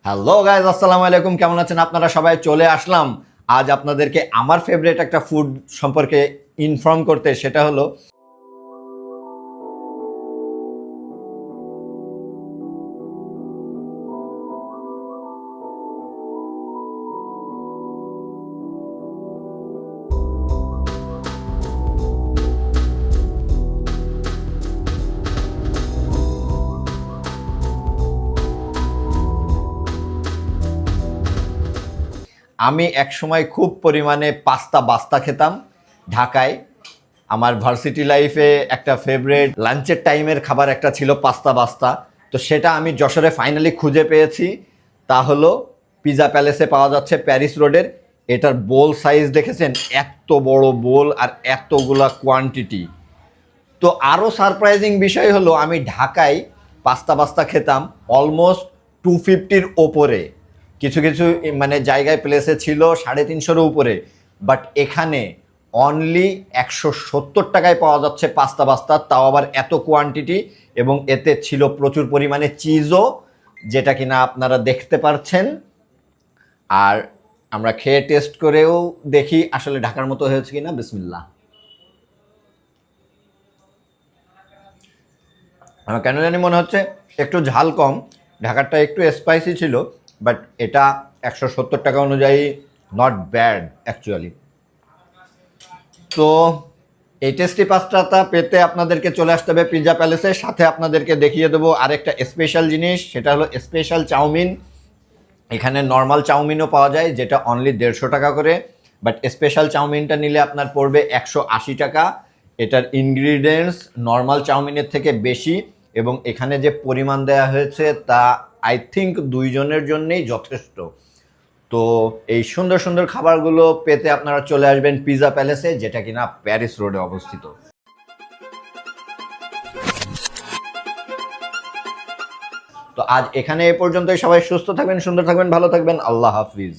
Hello guys, আসসালামু আলাইকুম। কেমন আছেন আপনারা সবাই? চলে আসলাম আজ আপনাদেরকে আমার ফেভারিট একটা ফুড সম্পর্কে ইনফর্ম করতে। সেটা হলো আমি একসময় খুব পরিমাণে বাস্তা খেতাম ঢাকায়। আমার ভার্সিটি লাইফে একটা ফেভারিট লাঞ্চের টাইমের খাবার একটা ছিল বাস্তা। তো সেটা আমি যশোরে ফাইনালি খুঁজে পেয়েছি। তা হলো পিজা প্যালেসে পাওয়া যাচ্ছে, প্যারিস রোডের। এটার বোল সাইজ দেখেছেন? এত বড় বোল আর এতগুলা কোয়ান্টিটি। তো আরও সারপ্রাইজিং বিষয় হলো আমি ঢাকায় পাস্তা খেতাম অলমোস্ট 250-র ওপরে। কিছু কিছু মানে জায়গায় প্লেসে ছিল 350-র উপরে, বাট এখানে অনলি 170 টাকায় পাওয়া যাচ্ছে পাস্তা, তাও আবার এত কোয়ান্টিটি। এবং এতে ছিল প্রচুর পরিমাণে চিজও, যেটা কিনা আপনারা দেখতে পাচ্ছেন। আর আমরা খেয়ে টেস্ট করেও দেখি আসলে ঢাকার মতো হয়েছে কিনা। বিসমিল্লাহ। আমার কেন জানি মনে হচ্ছে একটু ঝাল কম, ঢাকারটা একটু স্পাইসি ছিল, বাট এটা 170 টাকা অনুযায়ী নট ব্যাড অ্যাকচুয়ালি। তো এই টেস্টি পাস্তাটা পেতে আপনাদেরকে চলে আসতে হবে পিৎজা প্যালেসের সাথে। আপনাদেরকে দেখিয়ে দেবো আরেকটা স্পেশাল জিনিস, সেটা হলো স্পেশাল চাউমিন। এখানে নর্মাল চাউমিনও পাওয়া যায়, যেটা অনলি 150 টাকা করে, বাট স্পেশাল চাউমিনটা নিলে আপনার পড়বে 180 টাকা। এটার ইনগ্রিডিয়েন্টস নর্মাল চাউমিনের থেকে বেশি, এবং এখানে যে পরিমাণ দেওয়া হয়েছে তা আই থিঙ্ক 2 জনের জন্যেই যথেষ্ট। তো এই সুন্দর সুন্দর খাবারগুলো পেতে আপনারা চলে আসবেন পিৎজা প্যালেসে, যেটা কিনা প্যারিস রোডে অবস্থিত। তো আজ এখানে এ পর্যন্তই। সবাই সুস্থ থাকবেন, সুন্দর থাকবেন, ভালো থাকবেন। আল্লাহ হাফিজ।